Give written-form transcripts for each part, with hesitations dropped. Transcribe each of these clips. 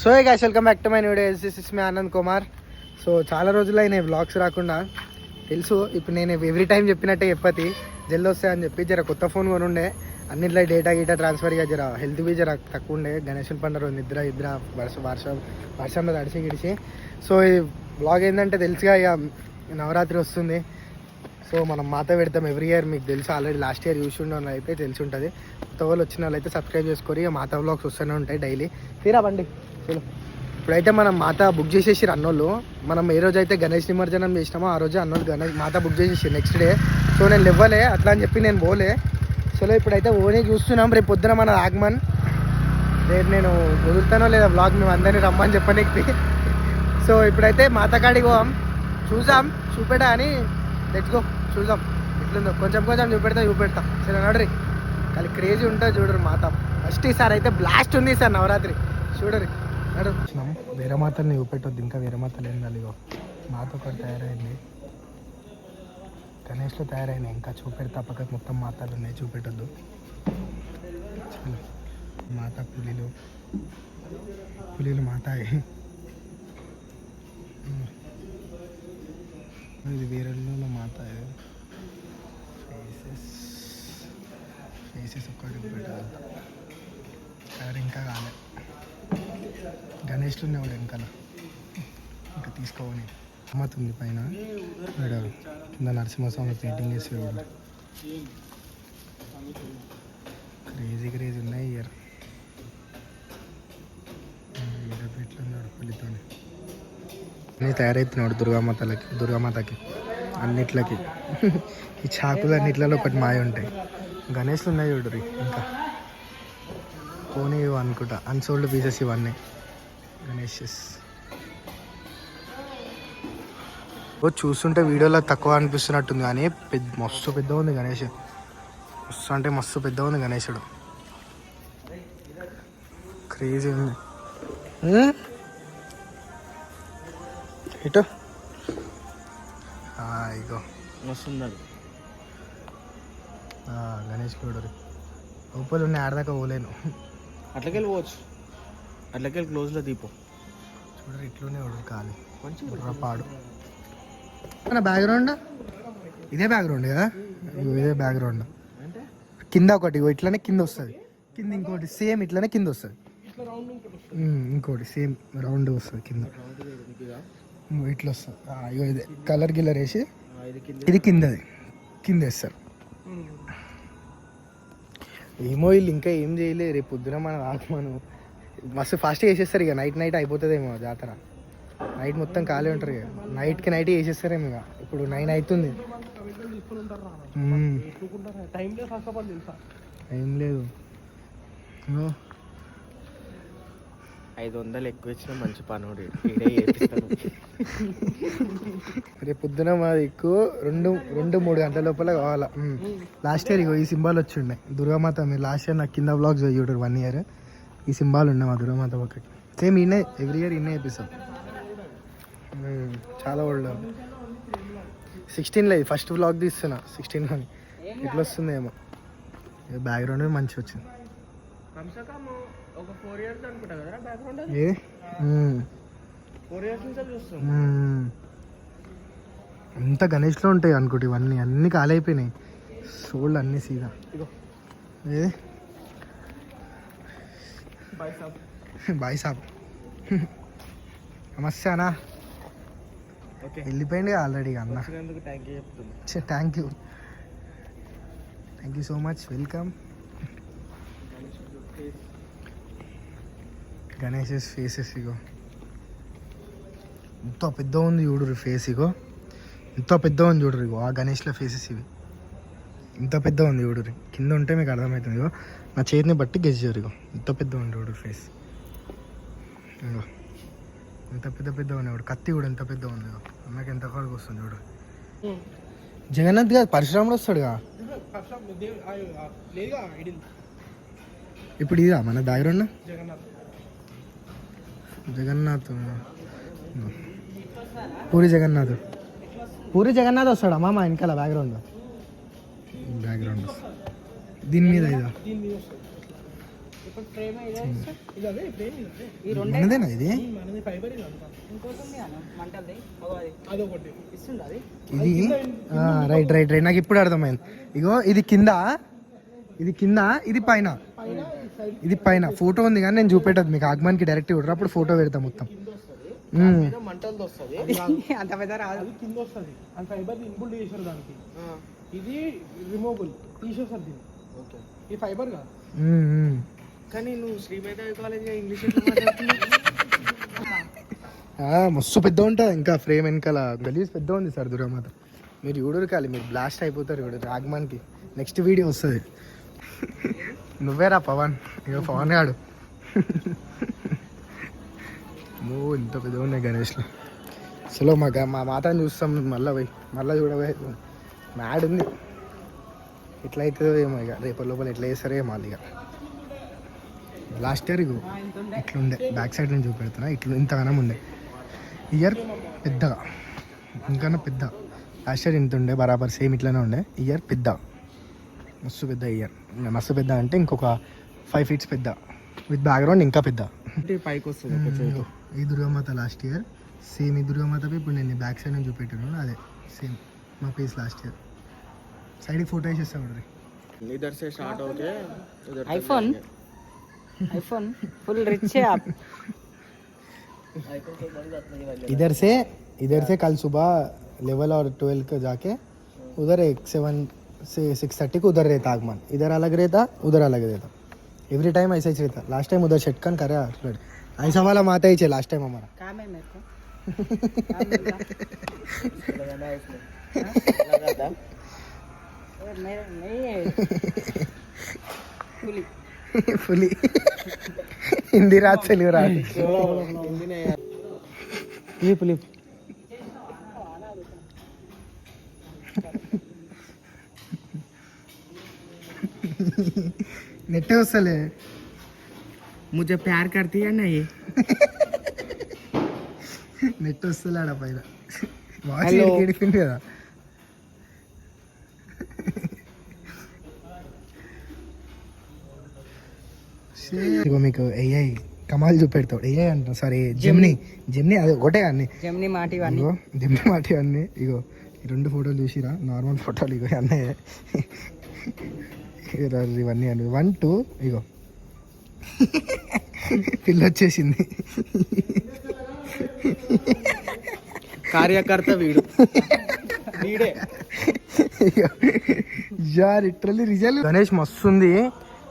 So hey guys, welcome back to my new video. This is me Anand Kumar. So చాలా రోజులు అయినాయి vlogs రాకుండా, తెలుసు. ఇప్పుడు నేను ఎవ్రీ టైం చెప్పినట్టే చెప్పతి జల్ది వస్తాయని చెప్పి జర కొత్త ఫోన్ కొని ఉండే, అన్నిట్లో డేటా గీటా ట్రాన్స్ఫర్గా జర హెల్త్ బీ జర తక్కువ ఉండే. గణేశుల పండుగ నిద్ర వర్షంలో తడిసి గిడిచి. సో ఈ బ్లాగ్ ఏంటంటే తెలుసుగా, ఇక నవరాత్రి వస్తుంది. సో మనం మాత పెడతాం ఎవ్రీ ఇయర్, మీకు తెలుసు. ఆల్రెడీ లాస్ట్ ఇయర్ చూసి ఉన్న అయితే తెలిసి ఉంటుంది. కొత్త వాళ్ళు వచ్చిన వాళ్ళు అయితే సబ్స్క్రైబ్ చేసుకొని ఇక మాత వ్లాగ్స్ వస్తూనే ఉంటాయి డైలీ. తీరా బండి చలో. ఇప్పుడైతే మనం మాత బుక్ చేసేసి అన్నోళ్ళు, మనం ఏ రోజు అయితే గణేష్ నిమజ్జనం చేసినామో ఆ రోజు అన్నోళ్ళు గణేష్ మాత బుక్ చేసేసి నెక్స్ట్ డే. సో నేను ఇవ్వలే అట్లా అని చెప్పి నేను పోలే. చలో ఇప్పుడైతే ఓనే చూస్తున్నాం. రేపు పొద్దున మన ఆగమన్. రేపు నేను వదులుతానో లేదా బ్లాగ్, మేము అందరినీ రమ్మని చెప్పనీకి. సో ఇప్పుడైతే మాత కాడికి పోదాం, చూసాం చూపెడా అని. లెట్స్ గో, చూద్దాం ఎట్లుందో. కొంచెం చూపెడతా సరే నడరి. కానీ క్రేజీ ఉంటుంది చూడరు మాత. ఫస్ట్ ఈసారి అయితే బ్లాస్ట్ ఉంది సార్ నవరాత్రి, చూడరు నడు. వేరే మాతల్ని చూపెట్టొద్దు, ఇంకా వేరే మాతలు ఏం కలిగో. మాత ఒకటి తయారైంది, గణేష్లో తయారైనాయి. ఇంకా చూపెడతా పక్కకు మొత్తం మాతలు ఉన్నాయి, చూపెట్టొద్దు. మాత పులిలు మాత. ఇది వేరే మాత. ఫేసెస్ ఒక్కటి పెట్టాలి, ఇంకా కాలే. గణేష్లు ఉన్నాయి వెనకాల, ఇంకా తీసుకోవాలి. అమ్మత్ ఉంది పైన, కింద నరసింహస్వామి పెయింటింగ్ వేసి క్రేజీ ఉన్నాయి. ఇయర్ ఎట్లా ఉన్నాడు పులితో అన్నీ తయారవుతున్నాడు దుర్గామాతకి అన్నిట్లకి. ఈ చాకులు అన్నిట్లలో ఒకటి మాయ ఉంటాయి. గణేష్లు ఉన్నాయి చూడరు. ఇంకా పోనీ అనుకుంటా అన్సోల్డ్ పీసెస్ ఇవన్నీ గణేషెస్. చూస్తుంటే వీడియోలో తక్కువ అనిపిస్తున్నట్టుంది, కానీ మస్తు పెద్ద ఉంది గణేష్. మస్తు పెద్ద ఉంది గణేశుడు, క్రేజీ ఉంది. ఇటు ఇగో వస్తున్నారు గణేష్ చూడరు. లోపల ఉన్నాయి, ఆడదాకా పోలేను. అట్లకెళ్ళి పోవచ్చు, అట్లకెళ్ళి క్లోజ్లో దీపో చూడరు. ఇట్లనే చూడరు ఖాళీ పాడు. మన బ్యాక్గ్రౌండ్ ఇదే బ్యాక్గ్రౌండ్ కదా, ఇదే బ్యాక్గ్రౌండ్. కింద ఒకటి ఇట్లనే కింద వస్తుంది, కింద ఇంకోటి సేమ్ ఇట్లనే కింద వస్తుంది, ఇంకోటి సేమ్ రౌండ్ వస్తుంది కింద. ఇట్లా వస్తుంది. ఇగో ఇదే కలర్ గిల్లర్ వేసి ఇది కింద వేస్తారు. ఏమో వీళ్ళు ఇంకా ఏం చేయలేదు. రేపు పొద్దున మనం ఆగమను మస్తు ఫాస్ట్గా వేసేస్తారు. ఇక నైట్ అయిపోతుందేమో జాతర. నైట్ మొత్తం ఖాళీ ఉంటారు. ఇక నైట్ వేసేస్తారేమో. ఇక ఇప్పుడు 9 అవుతుంది. ఏం లేదు, 500 ఎక్కువ ఇచ్చిన మంచి పనుడు. రేపు పొద్దున మాది ఎక్కువ 2-3 గంటల లోపల కావాలా. లాస్ట్ ఇయర్ ఈ సింబాల్ వచ్చి ఉండే దుర్గామాత. మీరు లాస్ట్ ఇయర్ నాకు కింద బ్లాగ్స్ చూడరు 1 ఇయర్. ఈ సింబాల్ ఉండే మా దుర్గామాత పక్కకి. సేమ్ ఈయనే ఎవ్రీ ఇయర్ ఈయనే ఎపిసోడ్. చాలా ఓల్డ్. 16లో ఫస్ట్ బ్లాగ్ తీస్తున్నా, 16లో ఇట్లా వస్తుందేమో. బ్యాక్గ్రౌండ్ మంచిగా వచ్చింది. అంత గణేష్లో ఉంటాయి అనుకోండి. ఇవన్నీ అన్ని కాలైపోయినాయి, సోల్డ్ అన్ని సీదా. బాయ్ సాబ్ నమస్తే అన్నా. వెళ్ళిపోయింది ఆల్రెడీ అన్న. Thank you so much, welcome. Ganesh faces ఇగో ఎంతో పెద్ద ఉంది చూడరు. ఫేస్ ఇగో ఎంతో పెద్ద ఉంది చూడరు. ఇగో ఆ గణేష్ల ఫేసెస్ ఇవి ఇంత పెద్ద ఉంది చూడరు. కింద ఉంటే మీకు అర్థమవుతుంది. ఇగో నా చేతిని బట్టి గెస్ చేయరు. ఇగో ఎంత పెద్ద ఉంది చూడరు ఫేస్. ఇగో ఎంత పెద్ద ఉంది చూడు. కత్తి కూడా ఎంత పెద్ద ఉంది. ఇగో అన్నకి ఎంత కాడికి వస్తుంది చూడరు. జగన్నాథ్ గారు పరశురాముడు వస్తాడుగా ఇప్పుడు. ఇదా మన బ్యాక్గ్రౌండ్ జగన్నాథ్, పూరి జగన్నాథ్ వస్తాడమ్మా మా వెనకాల బ్యాక్గ్రౌండ్ దీని మీద. ఇదా మనదేనా ఇది ఇది రైట్ రైట్ రైట్ నాకు ఇప్పుడు అర్థమైంది. ఇగో ఇది కింద ఇది పైన ఇది పైన ఫోటో ఉంది కానీ నేను చూపెట్టదు మీకు. ఆగమానికి డైరెక్ట్ చూడరు, అప్పుడు ఫోటో పెడతా మొత్తం. మంటలతో వస్తుంది అంత పెద్ద రాదు. కింద వస్తుంది అండ్ ఫైబర్ ఇన్బుల్డ్ చేశారు దానికి. ఇది రిమూవబుల్ తీసేస్తుంది. ఓకే, ఈ ఫైబర్ కాదు. కానీ నువ్వు శ్రీమేధ కాలేజ్ ఇంగ్లీష్ మస్తు పెద్ద ఉంటుంది. ఇంకా ఫ్రేమ్ వెనకాల గలీజ్ పెద్ద ఉంది సార్ దుర్గామాత. మీరు చూడరు కాలి, మీరు బ్లాస్ట్ అయిపోతారు చూడరు. ఆగమానికి నెక్స్ట్ వీడియో వస్తుంది. నువ్వేరా పవన్, ఇక పవన్ గాడు. ఇంత పెద్ద ఉన్నాయి గణేష్లో. అసలు మా మాతని చూస్తాం మళ్ళీ చూడబోయే మ్యాడ్ ఉంది. ఎట్లా అవుతుందో ఏమో ఇక రేపటి లోపల ఎట్లా చేస్తారో ఏమో ఇక. లాస్ట్ ఇయర్ ఇగో ఇట్లుండే, బ్యాక్ సైడ్ నుంచి చూపెడుతున్నా. ఇంతగానం ఉండే. ఇయర్ పెద్దగా, ఇంకన్నా పెద్ద. లాస్ట్ ఇయర్ ఇంత ఉండే బరాబర్ సేమ్ ఇట్లానే ఉండే. ఇయర్ పెద్ద, మస్తు పెద్ద ఇయర్. ఇంకా మస్తు పెద్ద అంటే ఇంకొక 5 feet పెద్ద, విత్ బ్యాక్గ్రౌండ్ ఇంకా పెద్ద పైకి వస్తుంది. ఈ దుర్గామాత లాస్ట్ ఇయర్ సేమ్. ఈ దుర్గామాత ఇప్పుడు నేను బ్యాక్ సైడ్ నుంచి చూపెట్టాను, అదే సేమ్ మా పీస్ లాస్ట్ ఇయర్. సైడ్కి ఫోటో వేసేస్తా చూడండి. इधर से स्टार्ट होके उधर आईफोन फुल रिच है आप. इधर से कल सुबह 11 और 12 को जाके उधर 7 से 6:30 को उधर रहता आगमन. इधर अलग रहता, उधर अलग रहता. एवरी टाइम ऐसा ही रहता. लास्ट टाइम उधर शटकन करे ऐसा वाला माता ही चे लास्ट टाइम हमारा. काम है मेरे को. फुली हिंदी रात से लियो रात ये पुली నెట్టే వస్తలే. मुझे प्यार करती है ना ये. నెట్ వస్తలేడా పైన వాచ్ ఏడిపోయింది కదా. ఇగో మీకు ఏఐ కమాల్ చూపెడతాడు. ఏఐ అంటారు సారీ, జెమ్నీ అది ఒకటే అన్ని. జెమ్నీ మాటి అన్నీ ఇగో ఈ 2 ఫోటోలు చూసిరా, నార్మల్ ఫోటోలు. ఇగో అన్నీ ఇవన్నీ అండి. 1 2 ఇగో పిల్ల వచ్చేసింది. కార్యకర్త వీడు వీడే. లిటరల్లీ రిజల్. గణేష్ మస్తు ఉంది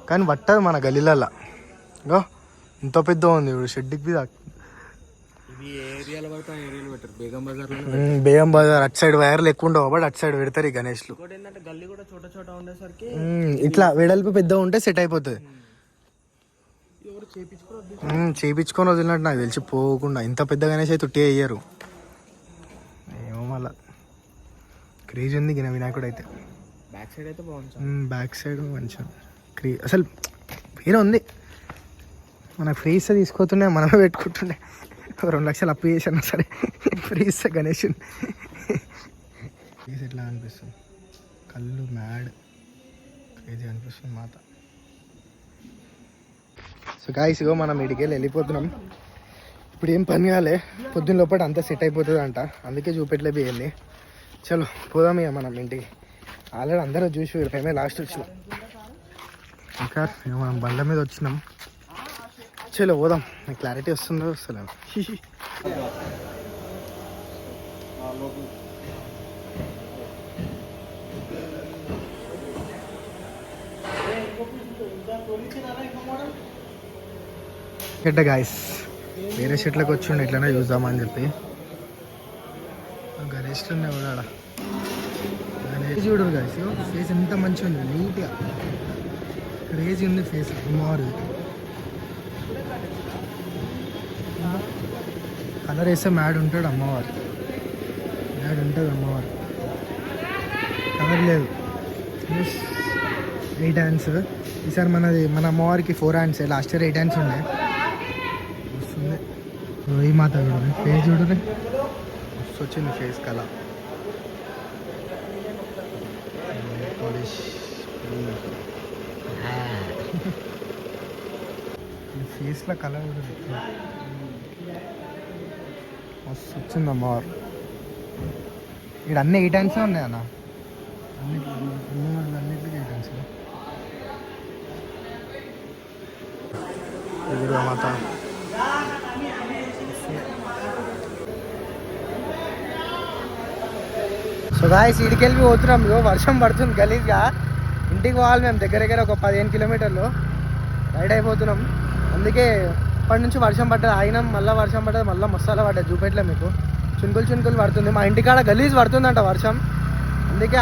కానీ పట్టదు మన గలీలల్లా. ఇగో ఇంత పెద్ద ఉంది షెడ్కి మీద. బేగం బజార్ అటు సైడ్ వైర్లు ఎక్కువ ఉండవు కాబట్టి అటు సైడ్ పెడతారు ఈ గణేష్లు. గల్లీ కూడా చోట చోట ఉండేసరికి ఇట్లా వెడల్పు పెద్ద ఉంటే సెట్ అయిపోతుంది. చేపించుకొని వదిలినట్టు నాకు తెలిసి పోకుండా. ఇంత పెద్ద గణేష్ అయితే తుట్టే అయ్యారు ఏమో. మళ్ళా క్రేజ్ ఉంది వినాయకుడు అయితే. బ్యాక్ సైడ్ అయితే బాగుంది. బ్యాక్ సైడ్ మంచిగా అసలు వేరే ఉంది. మనకు ఫ్రీ ఇస్తే తీసుకోతుండే, మనమే పెట్టుకుంటుండే. 2 లక్షలు అప్పు చేసాను సరే ఫ్రీ ఇస్తే గణేష్ ఫేస్ ఎట్లా అనిపిస్తుంది, కళ్ళు మ్యాడ్ క్రేజీ అనిపిస్తుంది మాత. సో గాయ్స్ ఇగో మనం ఇడికి వెళ్ళిపోతున్నాం. ఇప్పుడు ఏం పని కాలే, పొద్దున్న లోపల అంతా సెట్ అయిపోతుంది అంట, అందుకే చూపెట్లే పోయింది. చలో పోదాం ఇక మనం ఇంటికి. ఆల్రెడీ అందరూ చూసి మేమే లాస్ట్ వచ్చినాం. ఇంకా మనం బండ్ల మీద వచ్చినాం. చలో పోదాం. మీకు క్లారిటీ వస్తుందో వస్తలేదు. గడ్డ గాయస్ వేరే షెట్లకు వచ్చిండు ఎట్లనే చూద్దామని చెప్పి. గణేష్ కూడా గణేష్ చూడరు గాయస్. ఫేస్ ఎంత మంచిగా ఉంది, నీట్గా క్రేజీ ఉంది ఫేస్. అమ్మవారు కలర్ వేస్తే మ్యాడ్ ఉంటాడు అమ్మవారు, మ్యాడ్ ఉంటుంది అమ్మవారు. కలర్ లేదు. 8 హ్యాండ్స్. ఈసారి మన అమ్మవారికి 4 హ్యాండ్స్. లాస్ట్ ఇయర్ 8 హ్యాండ్స్ ఉండే. వస్తుంది ఈ మాత చూడండి, ఫేస్ చూడండి మస్తు వచ్చింది ఫేస్ కల. ఫేస్లో కలర్ మస్తు వచ్చిందమ్మా. ఇక్కడ అన్ని 8 టైమ్సే ఉన్నాయి అన్న, అన్నిటికీ 8 టైమ్స్. మాత సో గాయస్ ఈడికి వెళ్ళి పోతున్నాం. ఇగో వర్షం పడుతుంది గలీజ్గా. ఇంటికి పోవాలి మేము, దగ్గర దగ్గర ఒక 15 కిలోమీటర్లు రైడ్ అయిపోతున్నాం. అందుకే ఇప్పటి నుంచి వర్షం పడ్డది, అయినా మళ్ళీ వర్షం పడ్డది, మళ్ళీ మసాలా పడ్డది. చూపెట్టలే మీకు, చునుకులు పడుతుంది. మా ఇంటికాడ గలీజ్ పడుతుందంట వర్షం, అందుకే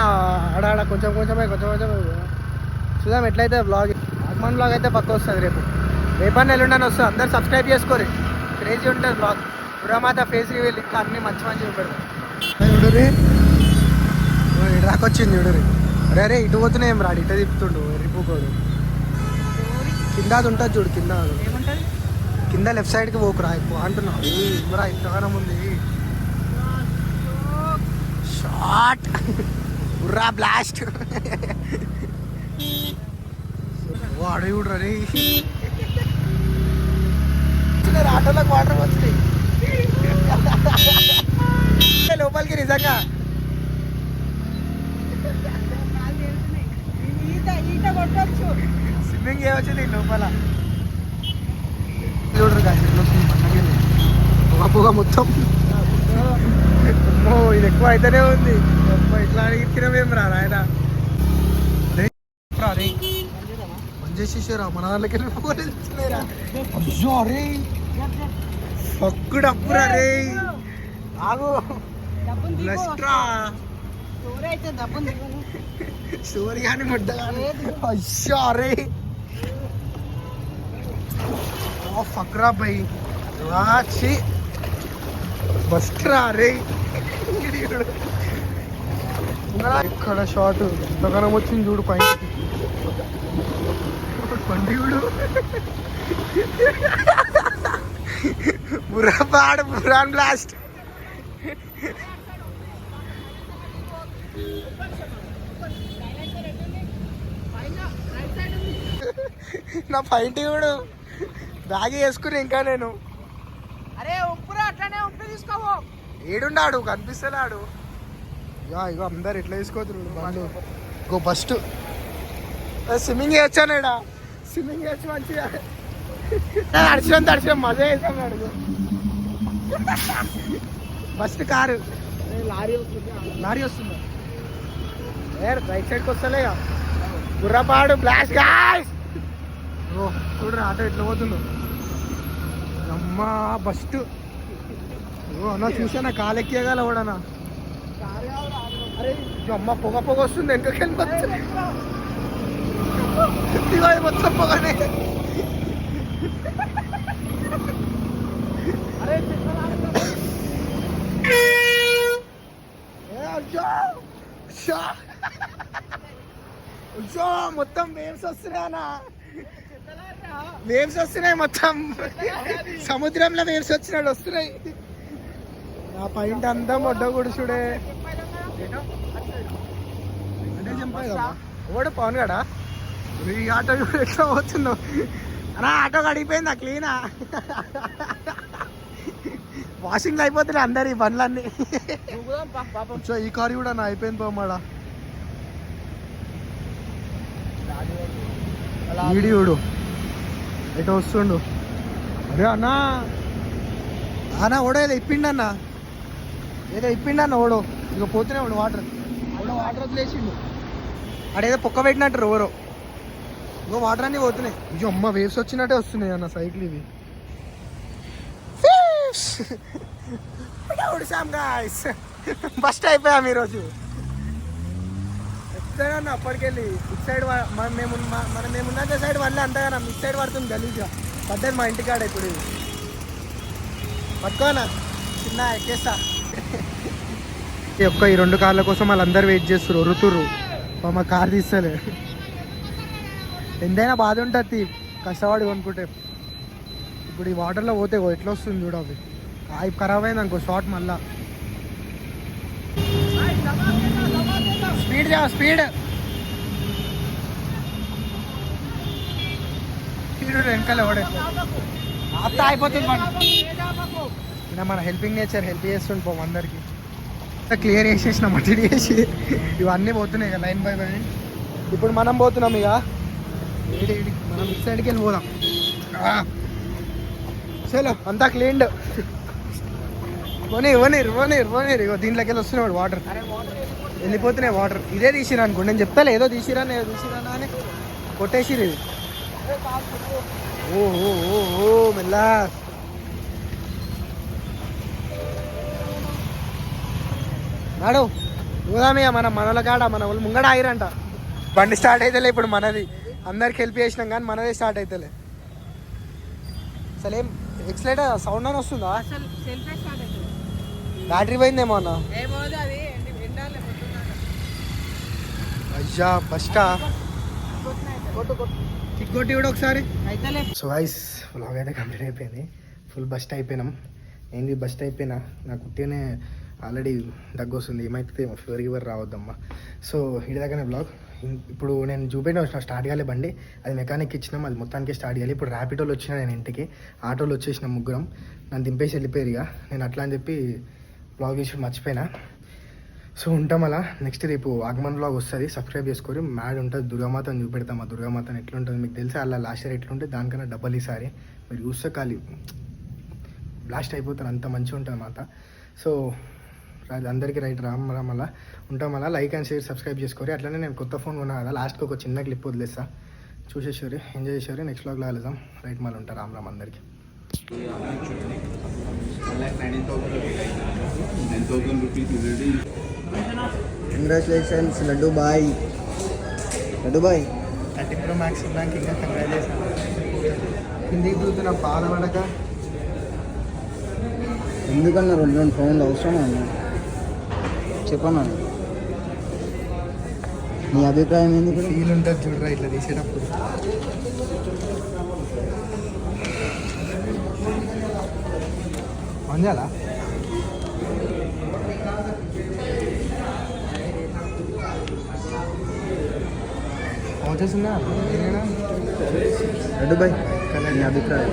ఆడాడ కొంచెం కొంచెమే చూద్దాం ఎట్లయితే. బ్లాగ్ ఆగమన్ బ్లాగ్ అయితే పక్క వస్తుంది రేపన్న ఎల్లుండని వస్తుంది. అందరు సబ్స్క్రైబ్ చేసుకోరు, క్రేజీ ఉంటుంది బ్లాగ్. పురామాత ఫేస్ రివీల్ ఇంకా అన్ని మంచి చూపెడతాం. చూడురి ఇటు దాకొచ్చింది చూడురి. అరే ఇటు పోతున్నాయి ఏం రాడు, ఇట తిప్పుతుండు రిపుకోడు. కింద అది ఉంటుంది చూడు, కింద లెఫ్ట్ సైడ్కి పోకురా ఎక్కువ అంటున్నావు. ఇమ్మరా ఇంతగానం ఉంది. షార్ట్ బుర్రా బ్లాస్ట్. అడవి చూడరా రే, ఆటోలకు వాటర్ వచ్చినాయి లోపలికి. నిజంగా స్విమ్మింగ్ చేయవచ్చింది లోపల. చూడరు కాదు పొగ మొత్తం. ఇది ఎక్కువ అయితేనే ఉంది. ఇట్లా అడిగితేనేమేం రా ఆయన మంచి చేసేసారా మన వాళ్ళకి వెళ్ళిపోలేరా. అయ్యో రే పక్కుడు అప్పురా రే, ఆగు స్టోరీ కానీ ముడ్డ కానీ. అయ్యో రే ఫక్రా బై రాచి బస్ట్రా రే. ఇక్కడ షార్ట్ ఎంతగానం వచ్చింది చూడు పైన పండి చూడు. బుర్రపాడు బురాన్ బ్లాస్ట్. నా పైంటి చూడు, బ్యాగ్ వేసుకుని ఇంకా నేను. అరే ఉప్పురా అట్లానే ఉప్పు తీసుకోవు. ఏడున్నాడు కనిపిస్తున్నాడు. ఇగో అందరు ఎట్లా తీసుకోవచ్చు బండ్లు. ఇంకో ఫస్ట్ స్విమ్మింగ్ చేయొచ్చానేడా, స్విమ్మింగ్ చేయొచ్చు మంచిగా. తడిచిన మజా వేసాను అడుగు. ఫస్ట్ కారు లారీ వస్తుందా రైట్ సైడ్కి వస్తలే. బుర్రపాడు బ్లాస్ట్ గాయ్స్. ఓ చూడరా ఆటో ఎట్లా పోతుందో. అమ్మా బస్ట్. ఓ అన్న చూసానా కాలు ఎక్కేగాల ఓడనా. అరే అమ్మ పొగ వస్తుంది వెనకకి వెళ్ళిపోతుంది. మొత్తం పొగనే. మొత్తం వేవ్స్ వస్తున్నాయనా, వేవ్స్ వస్తున్నాయి మొత్తం. సముద్రంలో వేవ్స్ వచ్చినాడు వస్తున్నాయి. ఆ పైంట అంతా మొడ్డ గుడుచుడే. అంటే చంపాయి ఓడు పవన్ గడా. ఈ ఆటో ఎట్లా పోతుందో అన్నా. ఆటో గడిపోయిందా క్లీనా, వాషింగ్ అయిపోతున్నాయి అందరు ఈ బండ్లన్నీ. ఈ కారు కూడా నా అయిపోయింది పోమాడా. వీడియోడు ఎటు వస్తుండు. అరే అన్నా అన్నా ఓడో ఏదో ఇప్పిండన్న, ఏదో ఇప్పిండన్న ఓడో. ఇక పోతూనే ఉండు వాటర్. ఓడో వాటర్ వదిలేసిండు. అడేదో పొక్క పెట్టినట్టు ఎవరో. ఇంకో వాటర్ అన్నీ పోతున్నాయి. ఇక అమ్మ వేవ్స్ వచ్చినట్టే వస్తున్నాయి అన్న సైకిల్ ఇవి. ఫస్ట్ అయిపోయాం ఈరోజు. ఎప్పుడైనా అప్పటికెళ్ళి ఇటు సైడ్ మనం మేమున్న సైడ్ వల్లే అంతగానా మిడ్ సైడ్ పడుతుంది గలీజ్గా. పడ్డది మా ఇంటికాడ ఇప్పుడు. పట్టుకోనా చిన్న ఎక్కేస్తా. ఈ 2 కార్ల కోసం వాళ్ళందరూ వెయిట్ చేస్తారు, ఒరుతుర్రు. మా కార్ తీస్తలే. ఎంతైనా బాధ ఉంటుంది కష్టపడి కొనుక్కుంటే. ఇప్పుడు ఈ వాటర్లో పోతే ఎట్లా వస్తుంది చూడ. అవి పైప్ ఖరాబ్ అయింది అనుకో షార్ట్ మళ్ళా. స్పీడ్ వీడు వెనకాల ఓడేస్తా అత్త అయిపోతుంది మన హెల్పింగ్ నేచర్ హెల్ప్ చేస్తుంటాం అందరికి క్లియర్ చేసేసిన మట్టి చేసి ఇవన్నీ పోతున్నాయి ఇక లైన్ బై లైన్. ఇప్పుడు మనం పోతున్నాం ఇక మనం ఇటు సైడ్కి వెళ్ళి పోదాం. చలో అంతా క్లీన్డ్ పోనీరు ఇగో దీంట్లోకి వెళ్ళి వస్తున్నాడు వాటర్ వెళ్ళిపోతున్నాయి వాటర్. ఇదే తీసిరా అనుకోండి నేను చెప్తాలే ఏదో తీసిరా అని కొట్టేసిరు ఇది. ఓ ఓ ఓ ఓ మెల్లా నాడు పోదామియా మనల కాడ మన వాళ్ళు ముంగడ ఆగిరంట. బండి స్టార్ట్ అవుతలే ఇప్పుడు మనది అందరికి హెల్ప్ చేసినాం కానీ మనదే స్టార్ట్ అవుతలే. అసలు ఏం ఎక్సలైటర్ సౌండ్ అని వస్తుందా? బ్యాటరీ పోయిందేమో అన్న. అయ్యా ఫస్టా కిక్ కొట్టి కూడా ఒకసారి. సో గైస్ వ్లాగ్ అయితే కంప్లీట్ అయిపోయింది. ఫుల్ బస్ట్ అయిపోయినాం. ఏంది బస్ట్ అయిపోయినా నాకు ఉట్టిగానే ఆల్రెడీ దగ్గు వస్తుంది. ఏమైతే ఫీవర్ రావద్దమ్మా. సో ఇటు దగ్గర బ్లాగ్ ఇప్పుడు నేను చూపెట్టిన వచ్చిన స్టార్ట్ కాలే బండి. అది మెకానిక్ ఇచ్చినాం, అది మొత్తానికి స్టార్ట్ చేయాలి. ఇప్పుడు ర్యాపిడోలో వచ్చిన నేను ఇంటికి, ఆటోలో వచ్చేసిన ముగ్గురం. నన్ను దింపేసి వెళ్ళిపోయారు ఇక. నేను అట్లా అని చెప్పి బ్లాగ్ చేసి మర్చిపోయినా. సో ఉంటాం అలా. నెక్స్ట్ రేపు ఆగమన్ బ్లాగ్ వస్తుంది, సబ్స్క్రైబ్ చేసుకొని. మ్యాడ్ ఉంటుంది, దుర్గామాతను చూపెడతాం. ఆ దుర్గామాతను ఎట్లుంటుంది మీకు తెలుసా, అలా లాస్ట్ ఇయర్ ఎట్లుంటుంది దానికన్నా డబ్బల్ ఈసారి. మీరు చూస్తే ఖాళీ బ్లాస్ట్ అయిపోతారు, అంత మంచిగా ఉంటుంది మాత. సో అందరికీ రైట్ రామ్ అలా ఉంటాం అలా. లైక్ అండ్ షేర్ సబ్స్క్రైబ్ చేసుకోరి. అట్లనే నేను కొత్త ఫోన్ కొన్నా కదా, లాస్ట్కి ఒక చిన్న క్లిప్ వదిలేస్తా, చూసేసారు, ఎంజాయ్ చేసారు. నెక్స్ట్ బ్లాగ్లో కలుద్దాం. రైట్ మళ్ళీ ఉంటారు. రామ్ అందరికీ. Congratulations Laddu boy. 30 Pro Max ఉన్నాక ఇంకా కంగ్రాచులేషన్. కిందికి దూతున్నా పాలబడక. ఎందుకన్నా 2 ఫోన్లు అవసరం అన్న చెప్పన్నా, నీ అభిప్రాయం ఏంది? ఫీల్ ఉంటుంది చూడరా ఇట్లా తీసేటప్పుడు. మంజాలా వచ్చేసిందా లడ్డు బాయ్ నీ అభిప్రాయం?